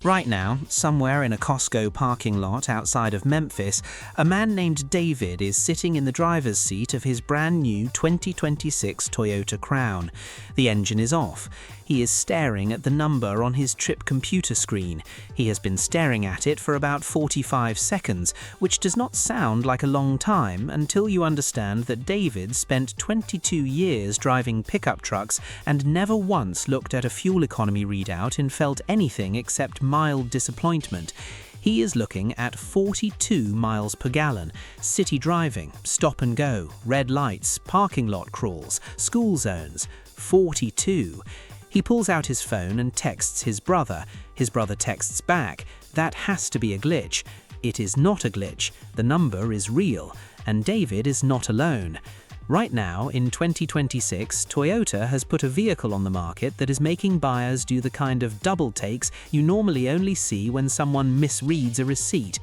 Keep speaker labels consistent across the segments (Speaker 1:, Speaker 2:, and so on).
Speaker 1: Right now, somewhere in a Costco parking lot outside of Memphis, a man named David is sitting in the driver's seat of his brand new 2026 Toyota Crown. The engine is off. He is staring at the number on his trip computer screen. He has been staring at it for about 45 seconds, which does not sound like a long time until you understand that David spent 22 years driving pickup trucks and never once looked at a fuel economy readout and felt anything except mild disappointment. He is looking at 42 miles per gallon, city driving, stop and go, red lights, parking lot crawls, school zones. 42. He pulls out his phone and texts his brother. His brother texts back, "That has to be a glitch." It is not a glitch. The number is real, and David is not alone. Right now, in 2026, Toyota has put a vehicle on the market that is making buyers do the kind of double takes you normally only see when someone misreads a receipt.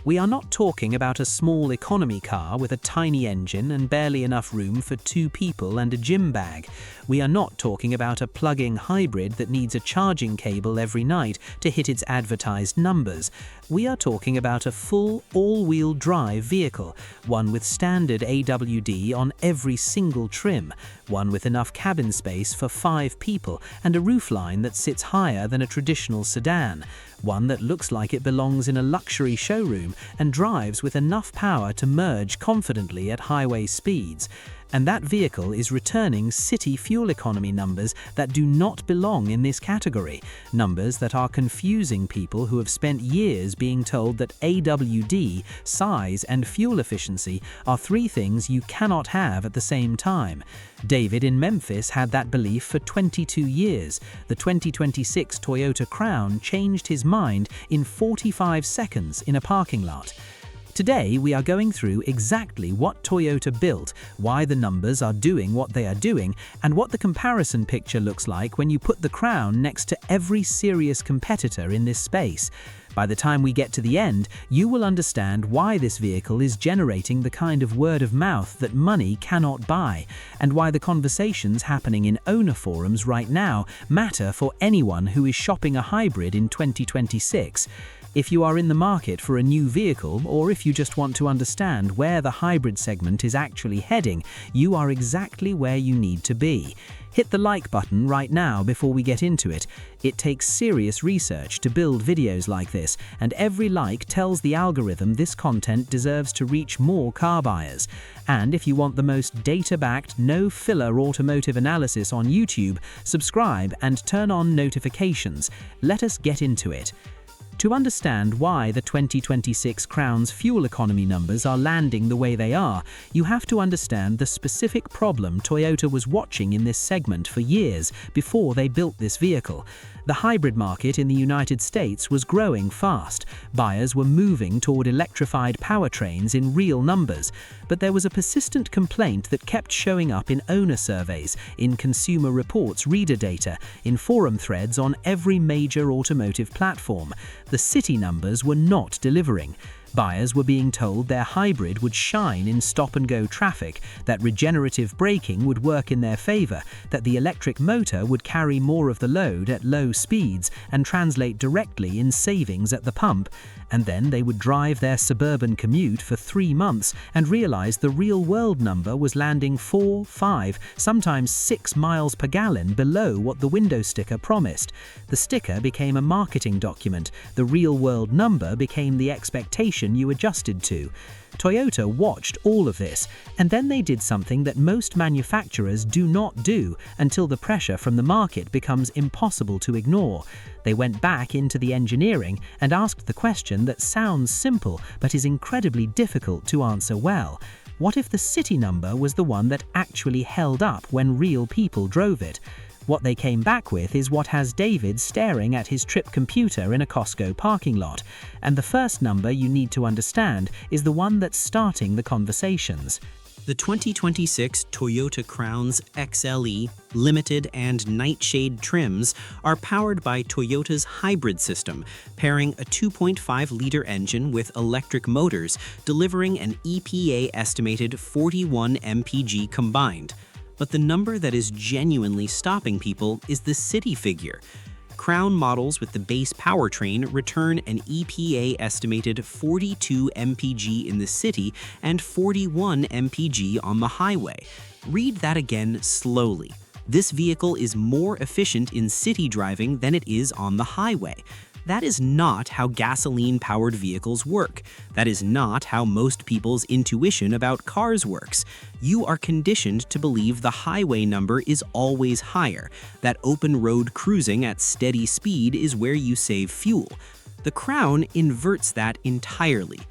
Speaker 1: We are not talking about a small economy car with a tiny engine and barely enough room for 2 people and a gym bag. We are not talking about a plug-in hybrid that needs a charging cable every night to hit its advertised numbers. We are talking about a full all-wheel drive vehicle, one with standard AWD on every single trim, one with enough cabin space for 5 people and a roofline that sits higher than a traditional sedan, one that looks like it belongs in a luxury showroom and drives with enough power to merge confidently at highway speeds. And that vehicle is returning city fuel economy numbers that do not belong in this category, numbers that are confusing people who have spent years being told that AWD, size, and fuel efficiency are 3 things you cannot have at the same time. David in Memphis had that belief for 22 years. The 2026 Toyota Crown changed his mind in 45 seconds in a parking lot. Today, we are going through exactly what Toyota built, why the numbers are doing what they are doing, and what the comparison picture looks like when you put the Crown next to every serious competitor in this space. By the time we get to the end, you will understand why this vehicle is generating the kind of word of mouth that money cannot buy, and why the conversations happening in owner forums right now matter for anyone who is shopping a hybrid in 2026. If you are in the market for a new vehicle, or if you just want to understand where the hybrid segment is actually heading, you are exactly where you need to be. Hit the like button right now before we get into it. It takes serious research to build videos like this, and every like tells the algorithm this content deserves to reach more car buyers. And if you want the most data-backed, no-filler automotive analysis on YouTube, subscribe and turn on notifications. Let us get into it. To understand why the 2026 Crown's fuel economy numbers are landing the way they are, you have to understand the specific problem Toyota was watching in this segment for years before they built this vehicle. The hybrid market in the United States was growing fast. Buyers were moving toward electrified powertrains in real numbers, but there was a persistent complaint that kept showing up in owner surveys, in Consumer Reports reader data, in forum threads on every major automotive platform. The city numbers were not delivering. Buyers were being told their hybrid would shine in stop-and-go traffic, that regenerative braking would work in their favor, that the electric motor would carry more of the load at low speeds and translate directly in savings at the pump, and then they would drive their suburban commute for 3 months and realize the real-world number was landing 4, 5, sometimes 6 miles per gallon below what the window sticker promised. The sticker became a marketing document. The real-world number became the expectation you adjusted to. Toyota watched all of this, and then they did something that most manufacturers do not do until the pressure from the market becomes impossible to ignore. They went back into the engineering and asked the question that sounds simple but is incredibly difficult to answer well. What if the city number was the one that actually held up when real people drove it? What they came back with is what has David staring at his trip computer in a Costco parking lot. And the first number you need to understand is the one that's starting the conversations. The 2026 Toyota Crown's XLE, Limited, and Nightshade trims are powered by Toyota's hybrid system, pairing a 2.5-liter engine with electric motors, delivering an EPA-estimated 41 MPG combined. But the number that is genuinely stopping people is the city figure. Crown models with the base powertrain return an EPA-estimated 42 mpg in the city and 41 mpg on the highway. Read that again slowly. This vehicle is more efficient in city driving than it is on the highway. That is not how gasoline-powered vehicles work. That is not how most people's intuition about cars works. You are conditioned to believe the highway number is always higher, that open road cruising at steady speed is where you save fuel. The Crown inverts that entirely.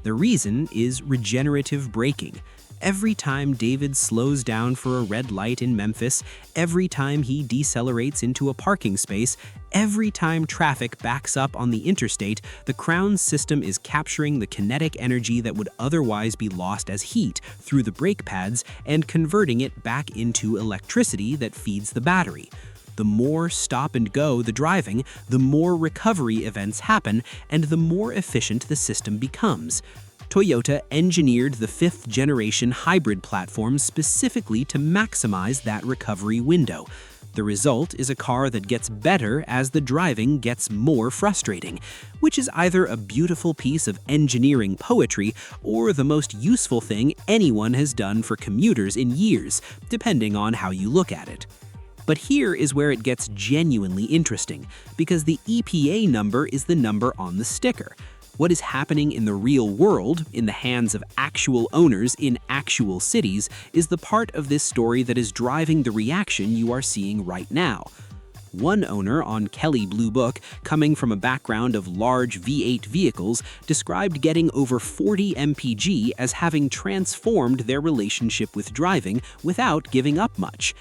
Speaker 1: The reason is regenerative braking. Every time David slows down for a red light in Memphis, every time he decelerates into a parking space, every time traffic backs up on the interstate, the Crown's system is capturing the kinetic energy that would otherwise be lost as heat through the brake pads and converting it back into electricity that feeds the battery. The more stop and go the driving, the more recovery events happen, and the more efficient the system becomes. Toyota engineered the 5th-generation hybrid platform specifically to maximize that recovery window. The result is a car that gets better as the driving gets more frustrating, which is either a beautiful piece of engineering poetry or the most useful thing anyone has done for commuters in years, depending on how you look at it. But here is where it gets genuinely interesting, because the EPA number is the number on the sticker. What is happening in the real world, in the hands of actual owners in actual cities, is the part of this story that is driving the reaction you are seeing right now. One owner on Kelley Blue Book, coming from a background of large V8 vehicles, described getting over 40 mpg as having transformed their relationship with driving without giving up much.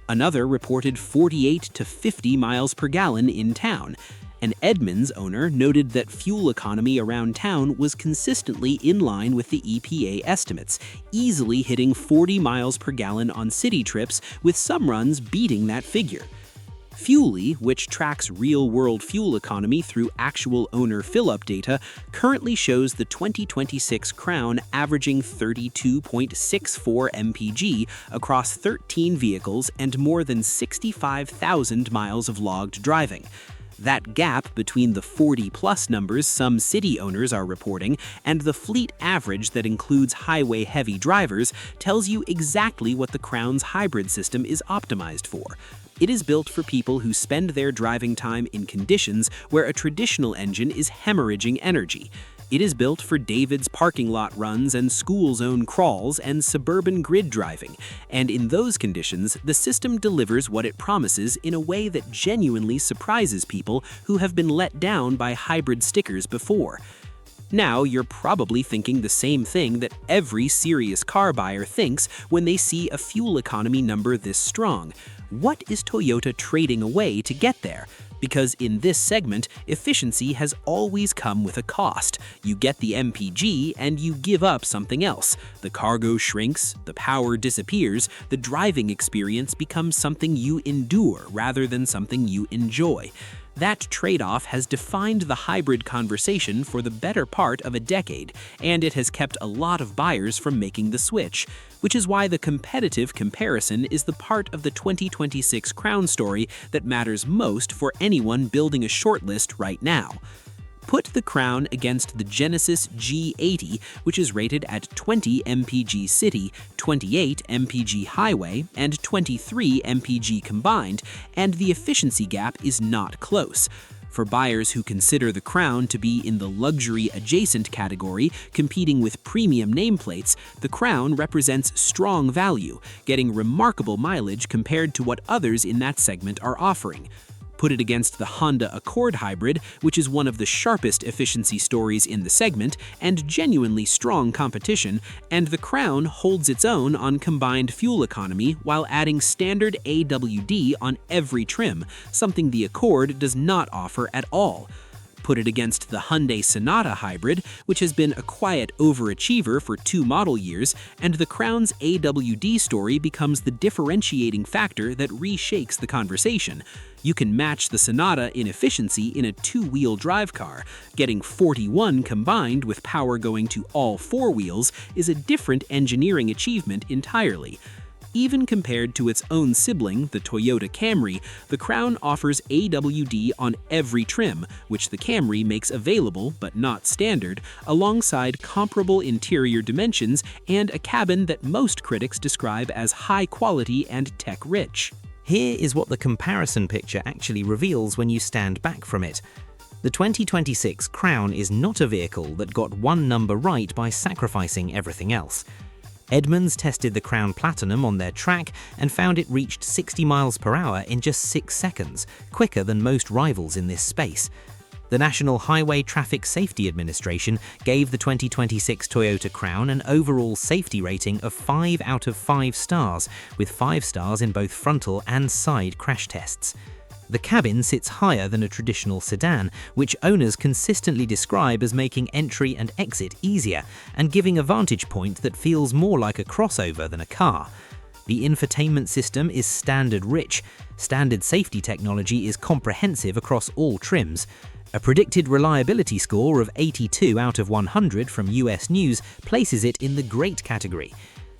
Speaker 1: Another reported 48 to 50 miles per gallon in town. An Edmunds owner noted that fuel economy around town was consistently in line with the EPA estimates, easily hitting 40 miles per gallon on city trips, with some runs beating that figure. Fuelly, which tracks real-world fuel economy through actual owner fill-up data, currently shows the 2026 Crown averaging 32.64 mpg across 13 vehicles and more than 65,000 miles of logged driving. That gap between the 40-plus numbers some city owners are reporting and the fleet average that includes highway-heavy drivers tells you exactly what the Crown's hybrid system is optimized for. It is built for people who spend their driving time in conditions where a traditional engine is hemorrhaging energy. It is built for David's parking lot runs and school zone crawls and suburban grid driving, and in those conditions, the system delivers what it promises in a way that genuinely surprises people who have been let down by hybrid stickers before. Now, you're probably thinking the same thing that every serious car buyer thinks when they see a fuel economy number this strong. What is Toyota trading away to get there? Because in this segment, efficiency has always come with a cost. You get the MPG and you give up something else. The cargo shrinks, the power disappears, the driving experience becomes something you endure rather than something you enjoy. That trade-off has defined the hybrid conversation for the better part of a decade, and it has kept a lot of buyers from making the switch, which is why the competitive comparison is the part of the 2026 Crown story that matters most for anyone building a shortlist right now. Put the Crown against the Genesis G80, which is rated at 20 mpg city, 28 mpg highway, and 23 mpg combined, and the efficiency gap is not close. For buyers who consider the Crown to be in the luxury adjacent category, competing with premium nameplates, the Crown represents strong value, getting remarkable mileage compared to what others in that segment are offering. Put it against the Honda Accord Hybrid, which is one of the sharpest efficiency stories in the segment and genuinely strong competition, and the Crown holds its own on combined fuel economy while adding standard AWD on every trim, something the Accord does not offer at all. Put it against the Hyundai Sonata Hybrid, which has been a quiet overachiever for 2 model years, and the Crown's AWD story becomes the differentiating factor that reshakes the conversation. You can match the Sonata in efficiency in a 2-wheel drive car. Getting 41 combined with power going to all 4 wheels is a different engineering achievement entirely.
Speaker 2: Even compared to its own sibling, the Toyota Camry, the Crown offers AWD on every trim, which the Camry makes available, but not standard, alongside comparable interior dimensions and a cabin that most critics describe as high quality and tech-rich.
Speaker 1: Here is what the comparison picture actually reveals when you stand back from it. The 2026 Crown is not a vehicle that got one number right by sacrificing everything else. Edmunds tested the Crown Platinum on their track and found it reached 60 miles per hour in just 6 seconds, quicker than most rivals in this space. The National Highway Traffic Safety Administration gave the 2026 Toyota Crown an overall safety rating of 5 out of 5 stars, with 5 stars in both frontal and side crash tests. The cabin sits higher than a traditional sedan, which owners consistently describe as making entry and exit easier and giving a vantage point that feels more like a crossover than a car. The infotainment system is standard-rich. Standard safety technology is comprehensive across all trims. A predicted reliability score of 82 out of 100 from US News places it in the great category.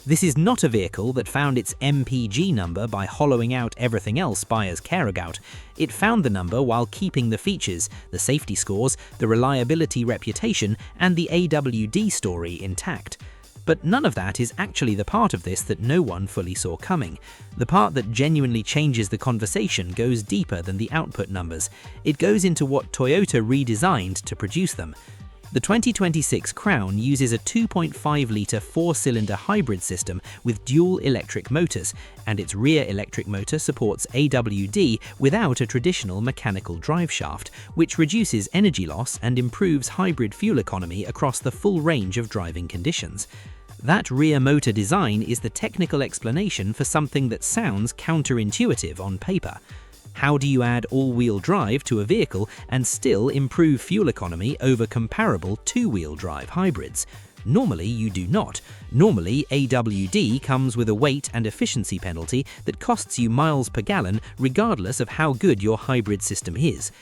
Speaker 1: This is not a vehicle that found its MPG number by hollowing out everything else buyers care about. It found the number while keeping the features, the safety scores, the reliability reputation, and the AWD story intact. But none of that is actually the part of this that no one fully saw coming. The part that genuinely changes the conversation goes deeper than the output numbers. It goes into what Toyota redesigned to produce them. The 2026 Crown uses a 2.5-litre 4-cylinder hybrid system with dual electric motors, and its rear electric motor supports AWD without a traditional mechanical driveshaft, which reduces energy loss and improves hybrid fuel economy across the full range of driving conditions. That rear motor design is the technical explanation for something that sounds counterintuitive on paper. How do you add all-wheel drive to a vehicle and still improve fuel economy over comparable two-wheel drive hybrids? Normally, you do not. Normally, AWD comes with a weight and efficiency penalty that costs you miles per gallon regardless of how good your hybrid system is.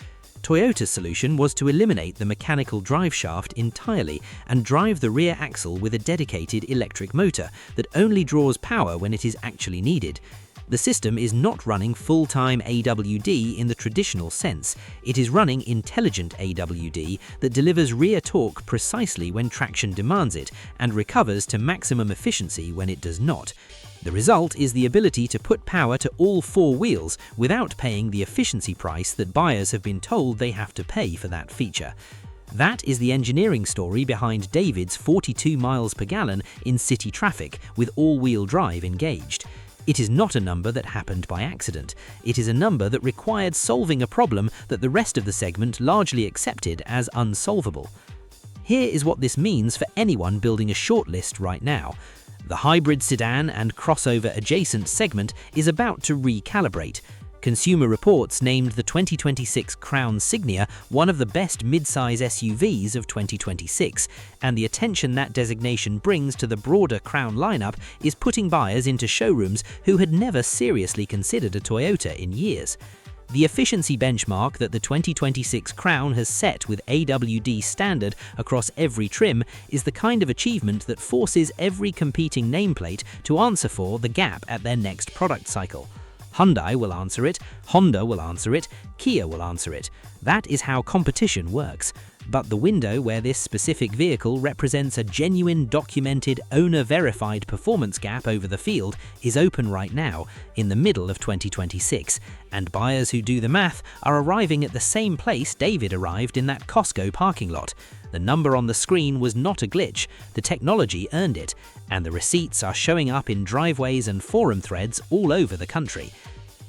Speaker 1: Toyota's solution was to eliminate the mechanical driveshaft entirely and drive the rear axle with a dedicated electric motor that only draws power when it is actually needed. The system is not running full-time AWD in the traditional sense. It is running intelligent AWD that delivers rear torque precisely when traction demands it and recovers to maximum efficiency when it does not. The result is the ability to put power to all 4 wheels without paying the efficiency price that buyers have been told they have to pay for that feature. That is the engineering story behind David's 42 miles per gallon in city traffic with all-wheel drive engaged. It is not a number that happened by accident. It is a number that required solving a problem that the rest of the segment largely accepted as unsolvable. Here is what this means for anyone building a shortlist right now. The hybrid sedan and crossover adjacent segment is about to recalibrate. Consumer Reports named the 2026 Crown Signia one of the best mid-size SUVs of 2026, and the attention that designation brings to the broader Crown lineup is putting buyers into showrooms who had never seriously considered a Toyota in years. The efficiency benchmark that the 2026 Crown has set with AWD standard across every trim is the kind of achievement that forces every competing nameplate to answer for the gap at their next product cycle. Hyundai will answer it, Honda will answer it, Kia will answer it. That is how competition works. But the window where this specific vehicle represents a genuine, documented, owner-verified performance gap over the field is open right now, in the middle of 2026, and buyers who do the math are arriving at the same place David arrived in that Costco parking lot. The number on the screen was not a glitch, the technology earned it, and the receipts are showing up in driveways and forum threads all over the country.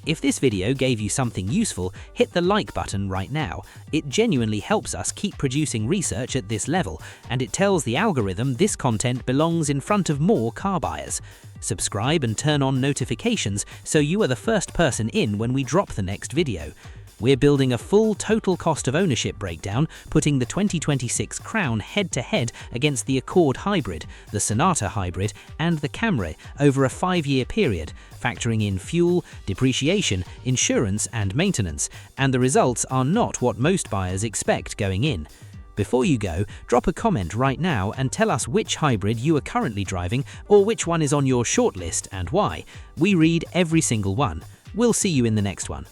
Speaker 1: If this video gave you something useful, hit the like button right now. It genuinely helps us keep producing research at this level, and it tells the algorithm this content belongs in front of more car buyers. Subscribe and turn on notifications so you are the first person in when we drop the next video. We're building a full total cost of ownership breakdown, putting the 2026 Crown head-to-head against the Accord Hybrid, the Sonata Hybrid, and the Camry over a 5-year period, factoring in fuel, depreciation, insurance, and maintenance, and the results are not what most buyers expect going in. Before you go, drop a comment right now and tell us which hybrid you are currently driving or which one is on your shortlist and why. We read every single one. We'll see you in the next one.